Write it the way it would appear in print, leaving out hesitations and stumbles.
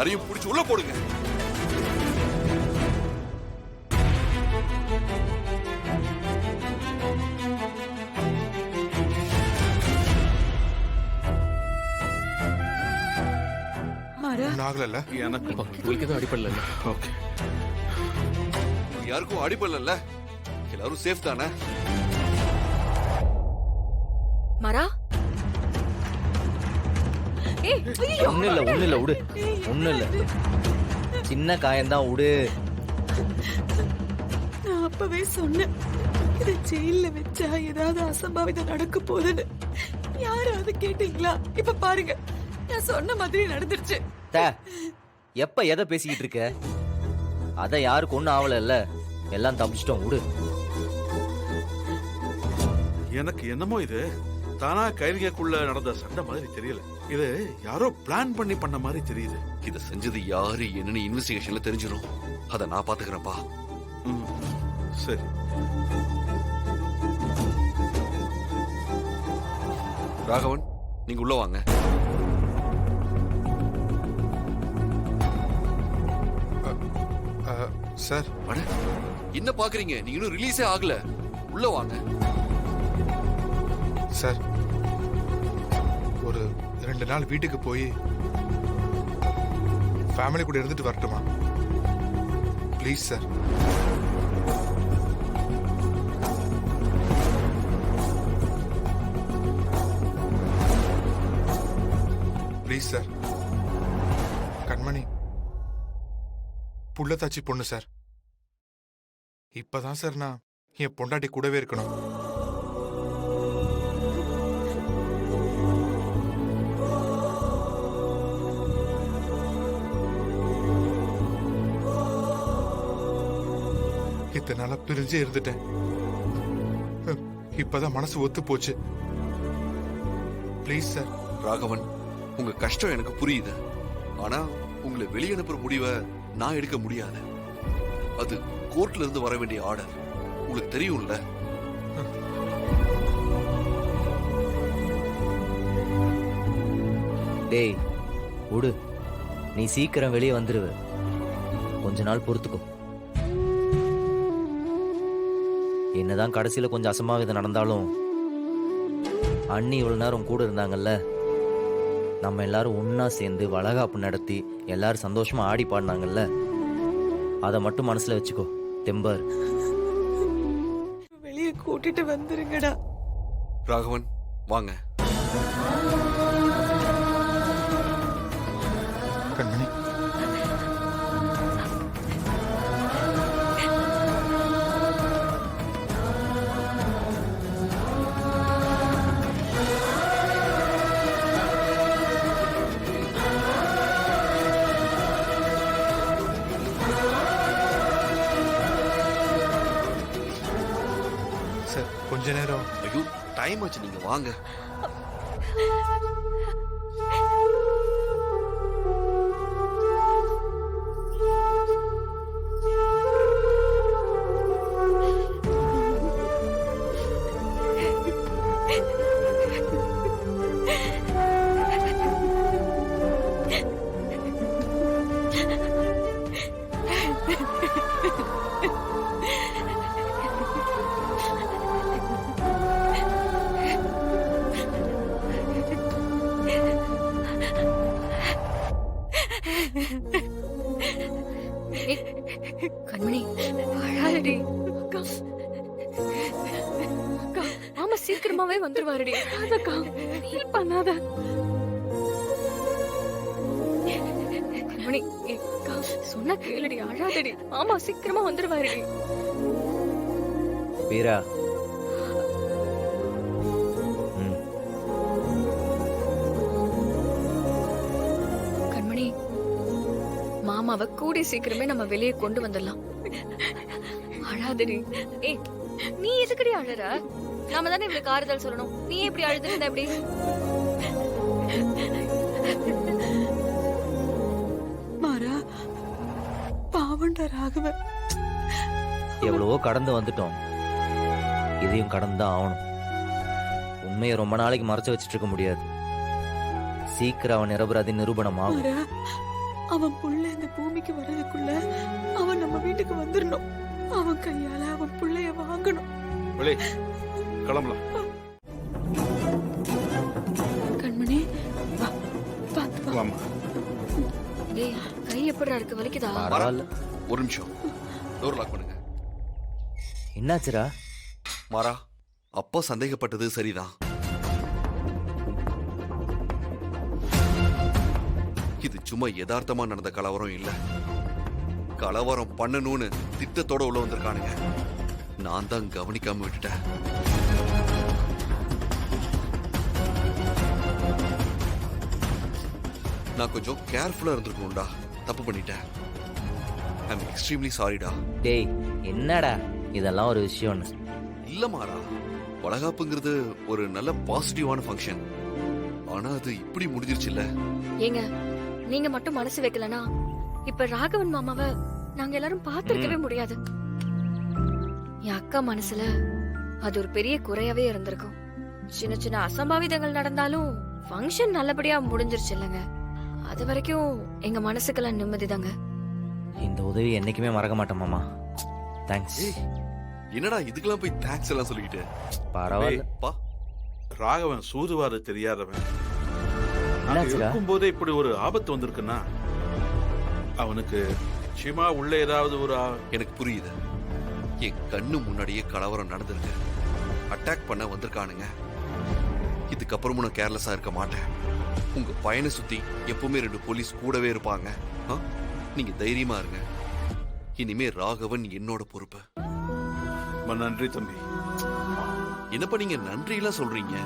எல்லாரையும் பிடிச்சு உள்ள போடுங்க. ஆகல எனக்கு உங்களுக்கு எதுவும் அடிப்படல. ஓகே, யாருக்கும் அடிபடல, எல்லாரும் சேஃப் தானே? மரா ஒண்ணு இல்ல விடு, ஒண்ணு இல்ல, சின்ன காயம்தான் விடு. நான் அப்பவே சொன்னேன், இதை ஜெயில வச்சா ஏதாவது அசம்பாவிதம் நடக்க போகுதுன்னு. யாராவது கேட்டீங்களா? இப்ப பாருங்க, நான் சொன்ன மாதிரி நடந்துருச்சு. எப்ப எதை பேசிக்கிட்டு இருக்க? அத யாருக்கு ஒண்ணும் ஆவல இல்ல, எல்லாம் தப்பிச்சிட்டோம் விடு. எனக்கு என்னமோ இது தானா கைலியக்குள்ள நடந்த சண்டை மாதிரி தெரியல. இது யாரோ பிளான் பண்ணி பண்ண மாதிரி தெரியுது. இத செஞ்சது யாரு என்னன்னு இன்வெஸ்டிகேஷன்ல தெரிஞ்சிடும். அத நான் பாத்துக்கிறேன்ப்பா. சரி. ராகவன், நீங்க உள்ள வாங்க. சார், என்ன பாக்குறீங்க? நீங்க இன்னும் ரிலீஸே ஆகல, உள்ள வாங்க. சார், ஒரு 2 நாள் வீட்டுக்கு போய் ஃபேமிலி கூட இருந்துட்டு வரட்டுமா? Please sir. Please sir. கண்மணி புள்ளத்தாச்சி பொண்ணு சார். இப்பதான் சார் நான் என் பொண்டாட்டி கூடவே இருக்கணும். இத்தனை நாளா பிரிஞ்சே இருந்துட்டேன். இப்பதான் மனசு ஒத்து போச்சு. Please sir. ராகவன், உங்க கஷ்டம் எனக்கு புரியுது. ஆனா உங்களை வெளியே அனுப்புற முடிவை நான் எடுக்க முடியாது. அது கோர்ட்ல இருந்து வர வேண்டிய ஆர்டர். உங்களுக்கு தெரியும்ல. டேய் விடு, நீ சீக்கிரம் வெளியே வந்துருவ. கொஞ்ச நாள் பொறுத்துக்கோ. என்னதான் கடைசியில கொஞ்சம் அசம்பாவிதம் நடந்தாலும் அண்ணி இவ்வளவு நேரம் கூட இருந்தாங்கல்ல. நம்ம எல்லாரும் ஒன்னா சேர்ந்து வளகாப்பு நடத்தி எல்லாரும் சந்தோஷமா ஆடி பாடினாங்கல்ல. அதை மட்டும் மனசுல வச்சுக்கோ தெம்பர். வெளியே கூட்டிட்டு வந்துருங்கடா. ராகவன் வாங்க. கண்மணி, சார் கொஞ்ச நேரம். ஐயோ, டைம் ஆச்சு, நீங்க வாங்க. கண்மணி அழாதடி. அக்கா அக்கா, மாமா சீக்கிரமாவே வந்துருவாருடி. அக்கா ஃபீல் பண்ணாத. கண்மணி அக்கா சொன்ன கேளுடி, அழாதடி. மாமா சீக்கிரமா வந்துருவாருடி. வீரா, கண்மணி மாமாவை கூடி சீக்கிரமே நம்ம வெளியே கொண்டு வந்துடலாம். அழாதடி. ஏய், நீ எதுக்கடி அழற? நாம தானே இவளுக்கு ஆறுதல் சொல்லணும். நீ எப்படி அழுதுருந்த? எப்படி மாறா, பாவண்டா ராகவன். எவ்வளவோ கடந்து வந்துட்டோம், இதையும் கடந்துதான் ஆகணும். உண்மையை ரொம்ப நாளைக்கு மறைச்சு வச்சிட்டு இருக்க முடியாது. சீக்கிரம் அவன் நிரபராதி நிரூபணம் ஆகும். அவன் புள்ள இந்த பூமிக்கு வர்றதுக்குள்ள அவன் நம்ம வீட்டுக்கு வந்துடணும். அவன் கையால அவன் புள்ளைய வாங்கணும். வெளியே கிளம்பலாம். கண்மணி வா, பாத்து வா. வாமா. டேய் கை எப்படிடா இருக்கு, வலிக்குதா? பரவாயில்ல. ஒரு நிமிஷம், டோர் லாக் பண்ணுங்க. என்னாச்சுடா? மாறா, அப்பா சந்தேகப்பட்டது சரிதான். இது சும்மா யதார்த்தமா நடந்த கலவரம் இல்ல. கலவரம் பண்ணணும்னு திட்டத்தோட உள்ள வந்திருக்கானுங்க. நான் தான் கவனிக்காம விட்டுட்டேன். நான் கொஞ்சம் கேர்ஃபுல்லா இருந்திருக்கணும்டா. தப்பு பண்ணிட்டேன். ஐம் எக்ஸ்ட்ரீம்லி சாரிடா. டேய் என்னடா இதெல்லாம் ஒரு விஷயம்னு. இல்ல மாறா, வளகாப்புங்கிறது ஒரு நல்ல பாசிட்டிவான ஃபங்க்ஷன். ஆனா அது இப்படி முடிஞ்சிருச்சுல்ல. ஏங்க நீங்க மட்டும் மனசு வைக்கலனா இப்ப ராகவன் மாமாவை நாங்க எல்லாரும் பார்த்திருக்கவே முடியாது. என் அக்கா மனசுல அது ஒரு பெரிய குறையாவே இருந்திருக்கும். சின்ன சின்ன அசம்பாவிதங்கள் நடந்தாலும் ஃபங்க்ஷன் நல்லபடியா முடிஞ்சிருச்சு இல்லங்க. அது வரைக்கும் எங்க மனசுக்கெல்லாம் நிம்மதிதாங்க. இந்த உதவி என்னைக்குமே மறக்க மாட்டேன் மாமா. தேங்க்ஸ். ஏய், என்னடா இதுக்கெல்லாம் போய் தேங்க்ஸ் எல்லாம் சொல்லிக்கிட்டு? பரவாயில்ல. பா, ராகவன் சூதுவாது தெரியாதவன். என்னாச்சுடா? இருக்கும்போதே இப்படி ஒரு ஆபத்து வந்திருக்குன்னா அவனுக்கு நிச்சயமா உள்ள ஏதாவது ஒரு எனக்கு புரியுது. என் கண்ணு முன்னாடியே கலவரம் நடந்திருக்கு. அட்டாக் பண்ண வந்திருக்கானுங்க. இதுக்கப்புறமும் நான் கேர்லெஸ்ஸா இருக்க மாட்டேன். உங்க பையனை சுத்தி எப்பவுமே 2 போலீஸ் கூடவே இருப்பாங்க. ஆ? நீங்க தைரியமா இருங்க. இனிமே ராகவன் என்னோட பொறுப்பு. நன்றி தம்பி. என்னப்பா நீங்க நன்றி எல்லாம் சொல்றீங்க?